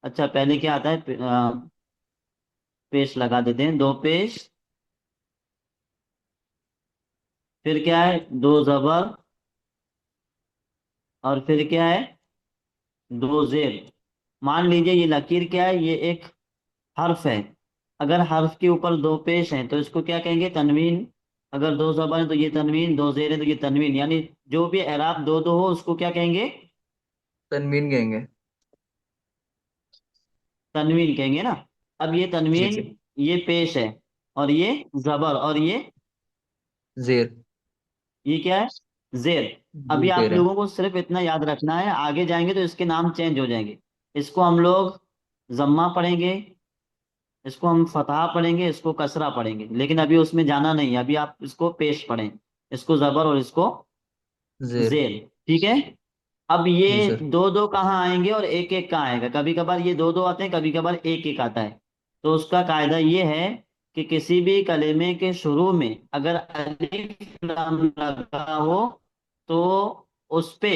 अच्छा पहले क्या आता है, पेश लगा देते हैं, दो पेश। फिर क्या है, दो जबर। और फिर क्या है, दो जेर। मान लीजिए ये लकीर क्या है, ये एक हर्फ है। अगर हर्फ के ऊपर दो पेश हैं तो इसको क्या कहेंगे, तनवीन। अगर दो जबर है तो ये तनवीन, दो जेर है तो ये तनवीन। यानी जो भी एराब दो दो हो उसको क्या कहेंगे, तनवीन कहेंगे। तनवीन कहेंगे ना। अब ये जी तनवीन, जी। ये पेश है, और ये जबर, और जेर। ये क्या है, जेर। जी अभी आप जेर है। लोगों को सिर्फ इतना याद रखना है, आगे जाएंगे तो इसके नाम चेंज हो जाएंगे। इसको हम लोग जम्मा पढ़ेंगे, इसको हम फतहा पढ़ेंगे, इसको कसरा पढ़ेंगे, लेकिन अभी उसमें जाना नहीं है। अभी आप इसको पेश पढ़ें, इसको जबर और इसको जेर। जेर। ठीक है। अब जी ये सर। दो दो कहाँ आएंगे और एक एक कहाँ आएगा, कभी कभार ये दो दो आते हैं, कभी कभार एक एक आता है। तो उसका कायदा ये है कि किसी भी कलेमे के शुरू में अगर अलिफ लाम लगा हो तो उस पे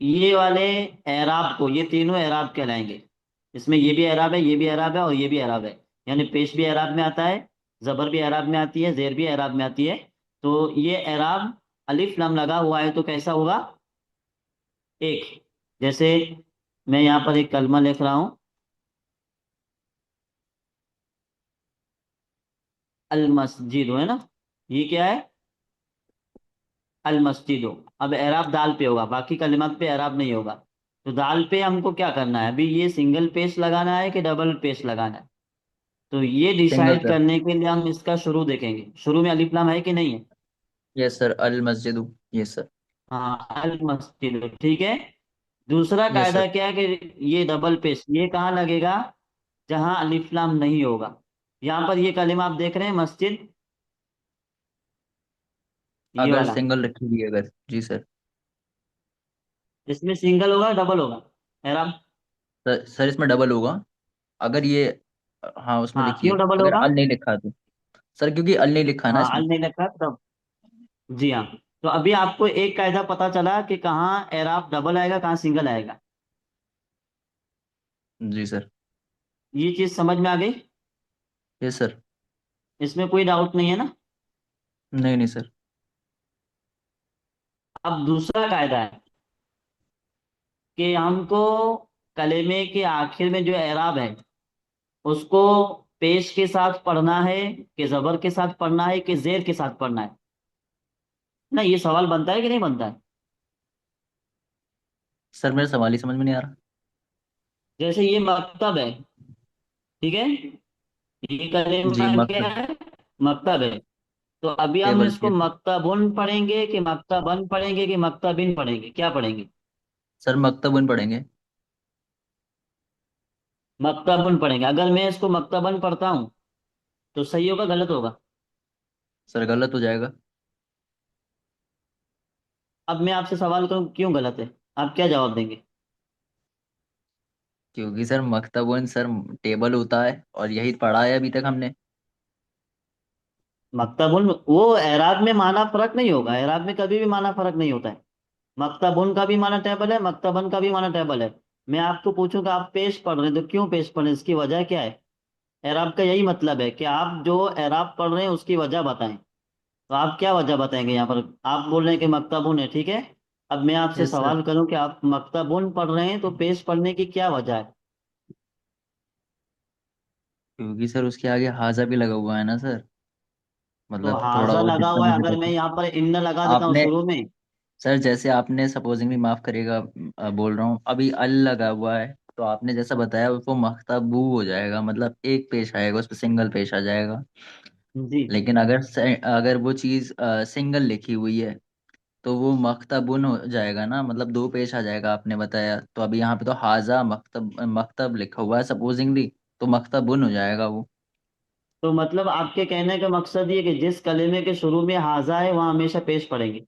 ये वाले एराब को, ये तीनों एराब कहलाएंगे। इसमें ये भी एराब है, ये भी एराब है और ये भी एराब है। यानी पेश भी एराब में आता है, जबर भी एराब में आती है, जेर भी एराब में आती है। तो ये एराब अलिफ लम लगा हुआ है तो कैसा होगा? एक। जैसे मैं यहाँ पर एक कलमा लिख रहा हूँ, अल मस्जिद, है ना? ये क्या है? अल मस्जिद। अब एराब दाल पे होगा, बाकी कलिमात पे एराब नहीं होगा। तो दाल पे हमको क्या करना है? अभी ये सिंगल पेश लगाना है कि डबल पेश लगाना है? तो ये सिंगल डिसाइड सर। करने के लिए हम इसका शुरू देखेंगे। शुरू में अलिफ लाम है कि नहीं है? यस सर, अल मस्जिद। Yes sir. हाँ, अल मस्जिद, ठीक है। दूसरा यस सर। कायदा क्या है कि ये डबल पेश ये कहाँ लगेगा? जहां अलिफ लाम नहीं होगा। यहाँ पर ये कलिमा आप देख रहे हैं, मस्जिद, ये अगर वाला। सिंगल रखी हुई है अगर, जी सर। इसमें सिंगल होगा डबल होगा एराब? सर इसमें डबल होगा। अगर ये, हाँ उसमें हाँ, लिखिए क्यों डबल अगर होगा? अल नहीं लिखा है तो। सर क्योंकि अल नहीं लिखा है ना हाँ, इसमें। अल नहीं लगा तब। जी हाँ। तो अभी आपको एक कायदा पता चला कि कहाँ एराब डबल आएगा, कहाँ सिंगल आएगा। जी सर। ये चीज समझ में आ गई? Yes sir. इसमें कोई डाउट नहीं है ना? नहीं नहीं सर। अब दूसरा कायदा है कि हमको कलेमे के आखिर में जो एराब है उसको पेश के साथ पढ़ना है कि जबर के साथ पढ़ना है कि जेर के साथ पढ़ना है? ना, ये सवाल बनता है कि नहीं बनता है? सर मेरा सवाल ही समझ में नहीं आ रहा। जैसे ये मकतब है, ठीक है? ये जी कलेमा क्या मकतब। है? मकतब है। तो अभी हम टेबल इसको यस। मकतबुन पढ़ेंगे कि मकतबन पढ़ेंगे कि मकतबिन पढ़ेंगे, क्या पढ़ेंगे? सर मकतबन पढ़ेंगे। मकतबन पढ़ेंगे। अगर मैं इसको मकतबन पढ़ता हूँ तो सही होगा गलत होगा? सर गलत हो जाएगा। अब मैं आपसे सवाल करूँ, क्यों गलत है? आप क्या जवाब देंगे? क्योंकि सर मकतबन सर टेबल होता है और यही पढ़ा है अभी तक हमने। मकतबुन वो एराब में माना फर्क नहीं होगा, एराब में कभी भी माना फर्क नहीं होता है। मकतबुन का भी माना टेबल है, मकतबन का भी माना टेबल है। मैं आपको पूछूंगा, आप पेश पढ़ रहे हैं तो क्यों पेश पढ़ रहे हैं, इसकी वजह क्या है? एराब का यही मतलब है कि आप जो एराब पढ़ रहे हैं उसकी वजह बताएं। तो आप क्या वजह बताएंगे यहाँ पर? आप बोल रहे हैं कि मकतबुन है, ठीक है। अब मैं आपसे यस सर। सवाल करूं कि आप मकतबुन पढ़ रहे हैं तो पेश पढ़ने की क्या वजह है? क्योंकि सर उसके आगे हाजा भी लगा हुआ है ना सर। तो मतलब थोड़ा हाजा बहुत लगा जितना हुआ है, मुझे अगर मैं पता। यहाँ पर इन्न लगा देता हूँ आपने, शुरू में। सर जैसे आपने सपोजिंगली माफ करिएगा, बोल रहा हूँ अभी अल लगा हुआ है। तो आपने जैसा बताया वो मख्तबू हो जाएगा, मतलब एक पेश आएगा उस पर, सिंगल पेश आ जाएगा। जी। लेकिन अगर वो चीज सिंगल लिखी हुई है तो वो मख्तबुन हो जाएगा ना, मतलब दो पेश आ जाएगा आपने बताया। तो अभी यहाँ पे तो हाजा मख्तब मख्तब लिखा हुआ है सपोजिंगली, तो मख्तबुन हो जाएगा वो। तो मतलब आपके कहने का मकसद ये कि जिस कलेमे के शुरू में हाजा है वहाँ हमेशा पेश पढ़ेंगे?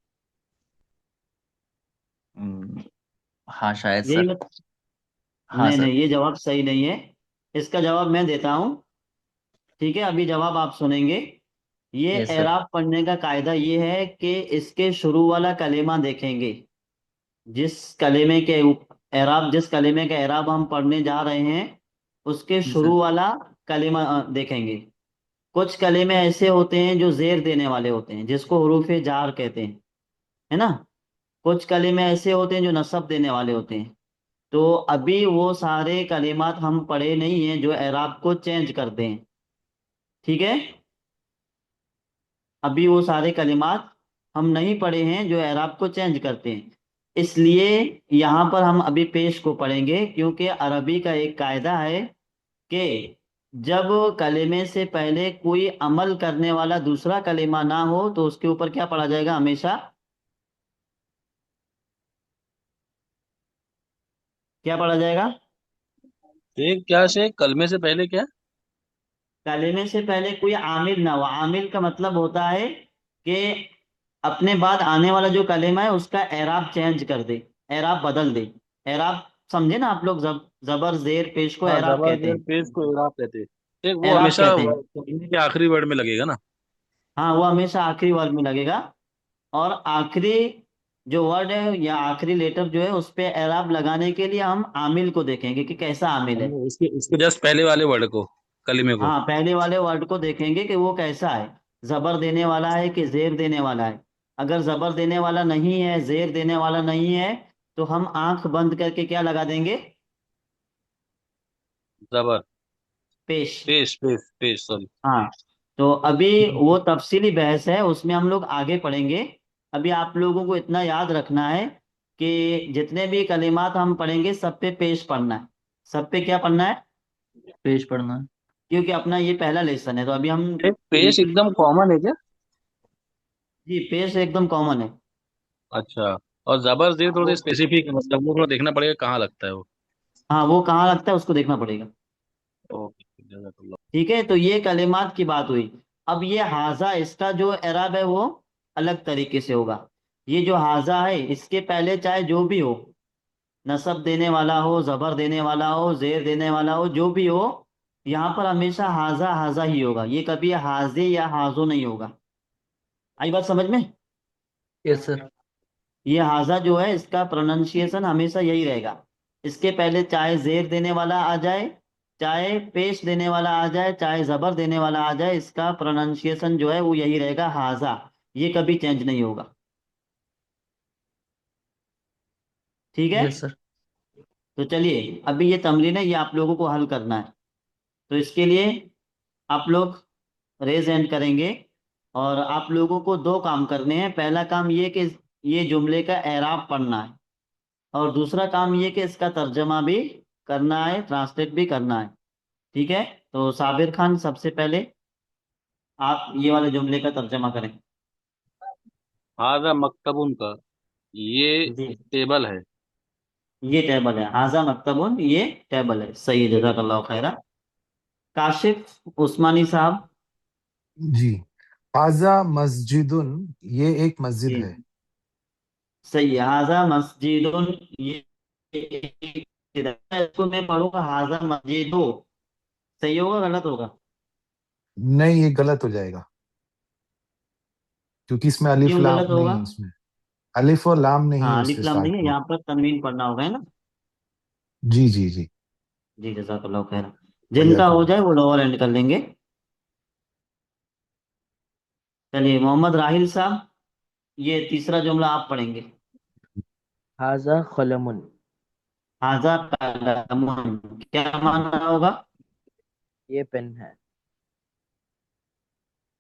हम्म, हाँ शायद यही सर। मत हाँ नहीं सर। नहीं, ये जवाब सही नहीं है। इसका जवाब मैं देता हूँ, ठीक है? अभी जवाब आप सुनेंगे। ये यस सर। एराब पढ़ने का कायदा ये है कि इसके शुरू वाला कलेमा देखेंगे। जिस कलेमे के एराब जिस कलेमे का एराब हम पढ़ने जा रहे हैं उसके जी सर। शुरू वाला कलेमा देखेंगे। कुछ कलेमे ऐसे होते हैं जो जेर देने वाले होते हैं, जिसको हुरूफे जार कहते हैं, है ना? कुछ कलेमे ऐसे होते हैं जो नसब देने वाले होते हैं। तो अभी वो सारे कलेमात हम पढ़े नहीं हैं जो एराब को चेंज करते हैं, ठीक है? अभी वो सारे कलिमात हम नहीं पढ़े हैं जो एराब को चेंज करते हैं। इसलिए यहाँ पर हम अभी पेश को पढ़ेंगे, क्योंकि अरबी का एक कायदा है कि जब कलेमे से पहले कोई अमल करने वाला दूसरा कलेमा ना हो तो उसके ऊपर क्या पढ़ा जाएगा हमेशा? क्या पढ़ा जाएगा? शेख क्या शेख, कलमे से पहले क्या? कलेमे से पहले कोई आमिल ना हो। आमिल का मतलब होता है कि अपने बाद आने वाला जो कलेमा है उसका एराब चेंज कर दे, एराब बदल दे। एराब समझे ना आप लोग? जबर जेर पेश को हाँ, एराब जबर कहते जेर हैं। पेश को इराब कहते हैं। शेख वो एराब हमेशा कहते हैं। कलमे के आखिरी वर्ड में लगेगा ना? हाँ, वो हमेशा आखिरी वर्ड में लगेगा। और आखिरी जो वर्ड है या आखिरी लेटर जो है उस पे एराब लगाने के लिए हम आमिल को देखेंगे कि कैसा आमिल है। हमने इसके इसके जस्ट पहले वाले वर्ड को। कलिमे को। हाँ, पहले वाले वर्ड को देखेंगे कि वो कैसा है, जबर देने वाला है कि जेर देने वाला है। अगर जबर देने वाला नहीं है, जेर देने वाला नहीं है, तो हम आंख बंद करके क्या लगा देंगे? जबर। पेश। पेश पेश पेश, सॉरी। हाँ। तो अभी वो तफसीली बहस है, उसमें हम लोग आगे पढ़ेंगे। अभी आप लोगों को इतना याद रखना है कि जितने भी कलिमात हम पढ़ेंगे सब पे पेश पढ़ना है। सब पे क्या पढ़ना है? पेश पढ़ना है। क्योंकि अपना ये पहला लेसन है, तो अभी हम पेश एकदम कॉमन है क्या? जी, पेश एकदम कॉमन है। अच्छा। और जबर जेर थोड़ी वो स्पेसिफिक है, मतलब वो थोड़ा देखना पड़ेगा कहाँ लगता है वो। हाँ, वो कहाँ लगता है उसको देखना पड़ेगा। ओके, जज़ाकल्लाह। ठीक है, तो ये कलिमात की बात हुई। अब ये हाजा, इसका जो एराब है वो अलग तरीके से होगा। ये जो हाजा है, इसके पहले चाहे जो भी हो, नसब देने वाला हो, जबर देने वाला हो, जेर देने वाला हो, जो भी हो, यहाँ पर हमेशा हाजा हाजा ही होगा। ये कभी हाजे या हाजो नहीं होगा। आई बात समझ में? Yes sir. ये हाजा जो है, इसका प्रोनाउंसिएशन हमेशा यही रहेगा। इसके पहले चाहे जेर देने वाला आ जाए, चाहे पेश देने वाला आ जाए, चाहे जबर देने वाला आ जाए, इसका प्रोनाउंसिएशन जो है वो यही रहेगा, हाजा। ये कभी चेंज नहीं होगा। ठीक है। Yes sir. तो चलिए, अभी ये तमरीन है, ये आप लोगों को हल करना है। तो इसके लिए आप लोग रेज हैंड करेंगे। और आप लोगों को दो काम करने हैं। पहला काम ये कि ये जुमले का एराब पढ़ना है, और दूसरा काम ये कि इसका तर्जमा भी करना है, ट्रांसलेट भी करना है। ठीक है। तो साबिर खान, सबसे पहले आप ये वाले जुमले का तर्जमा करें। हाजा मकतबुन का, ये जी, टेबल है। ये टेबल है। हाजा मकतबुन, ये टेबल है। सही है, जज़ाकल्लाह खैरा। काशिफ उस्मानी साहब। जी। हाजा मस्जिदुन, ये एक मस्जिद जी, है। सही है। हाजा मस्जिदुन, ये इसको मैं पढ़ूंगा हाजा मस्जिदो। सही होगा गलत होगा? नहीं, ये गलत हो जाएगा, क्योंकि इसमें अलिफ क्यों लाम गलत नहीं होगा? है, इसमें अलिफ और लाम नहीं है हाँ, उसके अलिफ लाम नहीं स्टार्ट है, में। यहाँ पर तनवीन पढ़ना होगा, है ना? जी जी जी। जी, जज़ाकल्लाह खैर। जिनका हो जाए हयाकुमुल्लाह। वो लोअर एंड कर लेंगे। चलिए, मोहम्मद राहिल साहब, ये तीसरा जुमला आप पढ़ेंगे। हाजा कलमुन। हाजा कलमुन, क्या माना होगा? ये पेन है।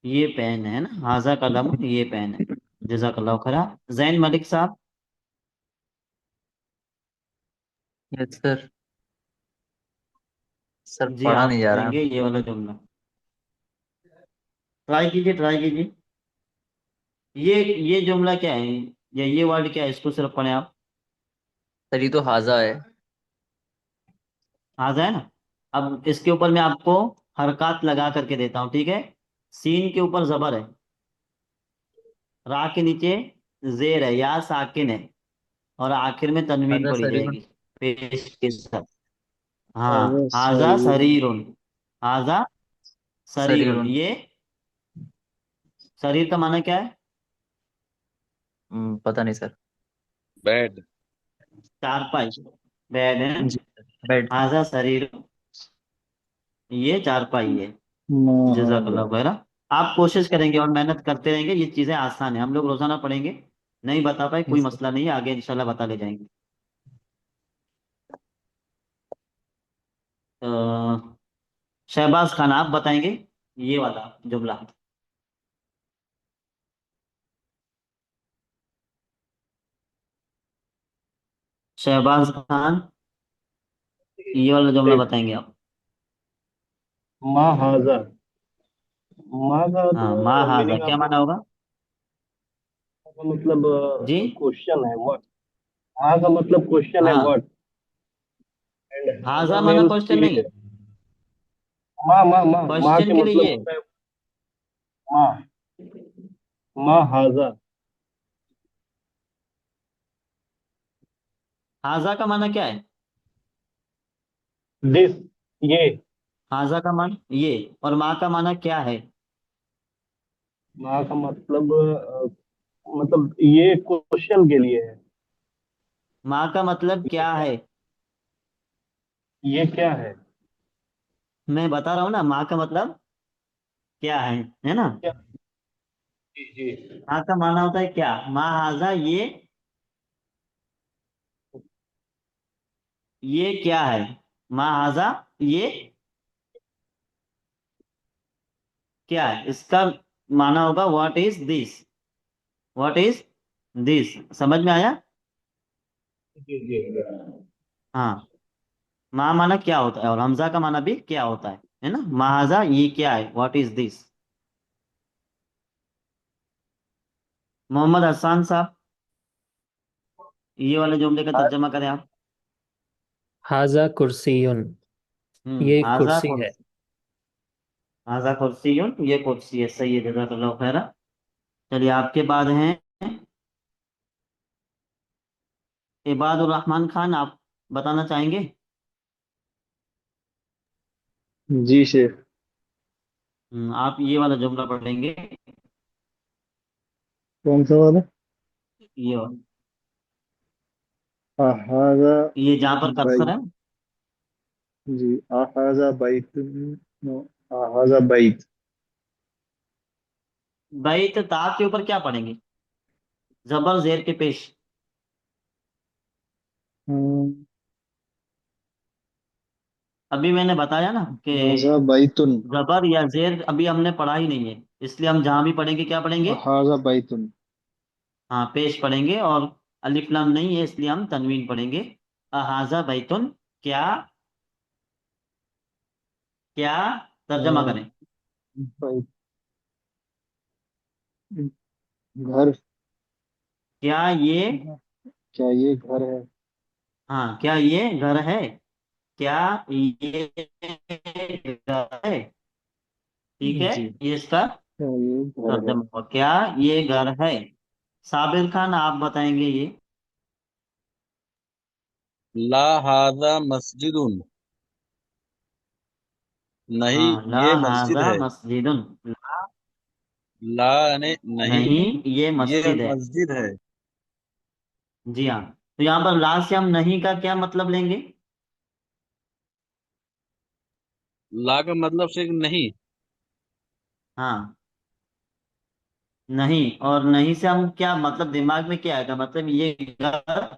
ये पेन है ना? हाजा कलमुन, ये पेन है। जज़ाकल्लाह खैर। जैन मलिक साहब। Yes sir. सर जी, पढ़ा आप नहीं जा रहा पढ़ेंगे ये वाला जुमला। ट्राई कीजिए, ट्राई कीजिए। ये जुमला क्या है, या ये वर्ड क्या है, इसको सिर्फ पढ़ें आप। सर। ये तो हाजा है। हाजा है ना? अब इसके ऊपर मैं आपको हरकत लगा करके देता हूँ, ठीक है। सीन के ऊपर जबर है, रा के नीचे जेर है, या साकिन है, और आखिर में तनवीन हाजा पड़ी सरीर। जाएगी पेश के साथ। हाँ, हाजा हाजा सरीर। शरीरुन। हाजा शरीर। शरीरुन, ये शरीर का माना क्या है? पता नहीं सर। बेड। चारपाई, बेड है ना? जी सर, बेड। हाजा शरीर, ये चारपाई है। महाजा। जजाकल्लाह खैरा। आप कोशिश करेंगे और मेहनत करते रहेंगे, ये चीज़ें आसान है, हम लोग रोजाना पढ़ेंगे। नहीं बता पाए कोई यस सर। मसला नहीं है, आगे इंशाल्लाह बता ले जाएंगे। अ, शहबाज खान, आप बताएंगे ये वाला जुमला। शहबाज खान, ये वाला जुमला एक बताएंगे आप। माँ हाजा, माँ का हाँ, माँ तो हाजा मीनिंग क्या आपको माना होगा? का मतलब जी। क्वेश्चन है व्हाट। माँ का मतलब क्वेश्चन है हाँ, व्हाट। एंड हाजा हाजा माना मीन्स क्वेश्चन नहीं, पीरियड। माँ माँ माँ माँ के क्वेश्चन के लिए मतलब ये। होता है माँ। माँ हाजा। हाजा का माना क्या है? दिस, ये। हाजा का मान ये, और माँ का माना क्या है? माँ का मतलब मतलब ये क्वेश्चन के लिए है। माँ का मतलब ये क्या क्या, है? ये क्या है। मैं बता रहा हूँ ना, माँ का मतलब क्या है ना। क्या? जी जी। माँ का माना होता है क्या, माँ हाजा ये क्या है, माँ हाजा ये क्या है, इसका माना होगा what is this, what is this. समझ में आया। जी जी। हाँ, माँ माना क्या होता है और हमजा का माना भी क्या होता है ना। महाजा ये क्या है, what is this. Mohammad Hasan sahab, ये वाले जुमले का तर्जमा करें आप। हाजा कुर्सियुन। ये एक हाजा कुर्सी है। कुर्सी, हाजा कुर्सी, ये कुर्सी है, सही है, जज़ाकल्लाहु खैरा। चलिए आपके बाद हैं इबादुर रहमान खान, आप बताना चाहेंगे। जी शेख। आप ये वाला जुमला पढ़ेंगे, कौन सा वाला? ये वाला। अहाजा ये जहाँ पर कर्सर बैत। है। जी। अहाजा बैत। नो। अहाजा बैत। बैत, ता के ऊपर क्या पढ़ेंगे, जबर जेर के पेश। हम्म, अभी मैंने बताया ना कि हाजा बैतुन। जबर या जेर अभी हमने पढ़ा ही नहीं है, इसलिए हम जहां भी पढ़ेंगे क्या पढ़ेंगे। हाजा बैतुन। हाँ, पेश पढ़ेंगे, और अलिफ लाम नहीं है इसलिए हम तनवीन पढ़ेंगे। अहाजा बैतुन, क्या, क्या, तर्जमा करें। बैत। घर। क्या ये, क्या ये घर है? हाँ क्या ये घर है, क्या ये घर है, ठीक है, जी। ये इसका क्या ये घर है? तर्जमा हुआ, क्या ये घर है। साबिर खान आप बताएंगे ये। ला हाजा मस्जिदुन, नहीं हाँ, ला ये मस्जिद हाजा है। मस्जिदुन, ला यानी नहीं, नहीं ये ये मस्जिद है। मस्जिद है। जी हाँ, तो यहाँ पर ला से हम नहीं का क्या मतलब लेंगे। ला का मतलब से नहीं। हाँ, नहीं, और नहीं से हम क्या मतलब, दिमाग में क्या आएगा, मतलब ये घर।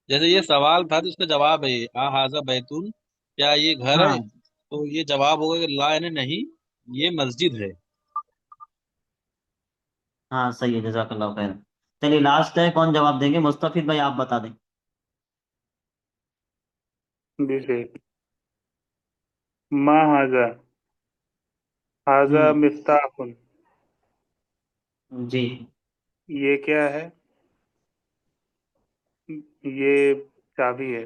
जैसे ये सवाल था तो इसका जवाब है ये, आ हाजा बैतून, क्या ये घर है? हाँ, तो ये जवाब होगा कि ला यानी नहीं, ये मस्जिद है। हाँ सही है, जजाकल्लाह खैर। चलिए लास्ट है, कौन जवाब देंगे, मुस्तफिद भाई आप बता दें। जी शेख। मा हाजा। हाजा हम्म। मिफ्ताहुन। जी। ये क्या है? ये चाबी है।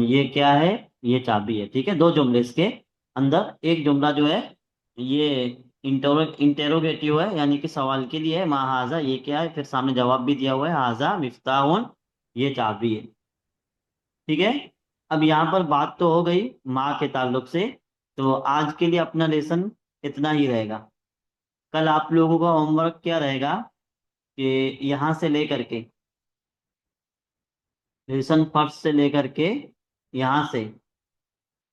ये क्या है, ये चाबी है, ठीक है। दो जुमले इसके अंदर, एक जुमला जो है ये इंटेरोगेटिव है, यानी कि सवाल के लिए है, मा हाजा ये क्या है, फिर सामने जवाब भी दिया हुआ है, हाजा मिफ्ताहुन ये चाबी है, ठीक है। अब यहाँ पर बात तो हो गई माँ के ताल्लुक से, तो आज के लिए अपना लेसन इतना ही रहेगा। कल आप लोगों का होमवर्क क्या रहेगा कि यहाँ से लेकर के, लेसन फर्स्ट से लेकर के यहाँ से,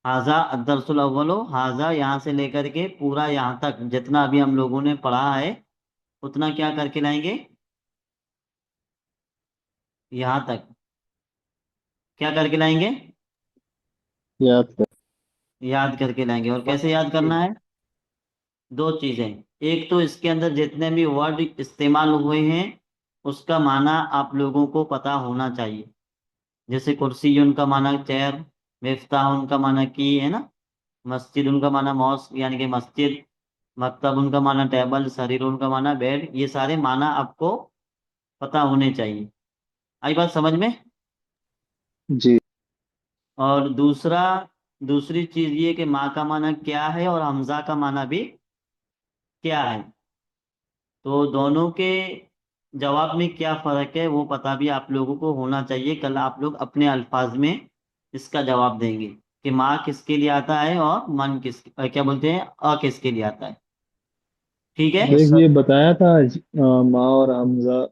हाजा अदरसुल अव्वलो, हाजा यहाँ से लेकर के पूरा यहाँ तक जितना अभी हम लोगों ने पढ़ा है, उतना क्या करके लाएंगे, यहाँ तक क्या करके लाएंगे, याद कर। याद करके लाएंगे। और कैसे याद जी। करना है, दो चीजें, एक तो इसके अंदर जितने भी वर्ड इस्तेमाल हुए हैं उसका माना आप लोगों को पता होना चाहिए। जैसे कुर्सी उनका माना चेयर, मिफ्ताह उनका माना की, है ना। मस्जिद उनका माना मॉस्क यानी कि मस्जिद, मकतब उनका माना टेबल, शरीर उनका माना बेड, ये सारे माना आपको पता होने चाहिए। आई बात समझ में। जी। और दूसरा, दूसरी चीज ये कि माँ का माना क्या है और हमजा का माना भी क्या है, तो दोनों के जवाब में क्या फर्क है वो पता भी आप लोगों को होना चाहिए। कल आप लोग अपने अल्फाज में इसका जवाब देंगे कि माँ किसके लिए आता है और मन क्या बोलते हैं, किसके लिए आता है, ठीक है। एक ये बताया था आज, माँ और हमजा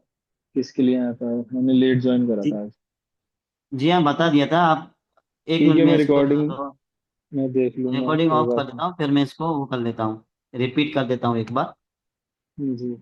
किसके लिए आता है? मैंने लेट ज्वाइन करा जी, था आज। जी हाँ बता दिया था आप, एक ठीक मिनट है, में मैं इसको रिकॉर्डिंग मैं देख लूंगा, रिकॉर्डिंग कोई ऑफ कर बात देता हूँ, फिर मैं इसको वो कर लेता हूँ, रिपीट कर देता हूँ एक बार। नहीं। जी।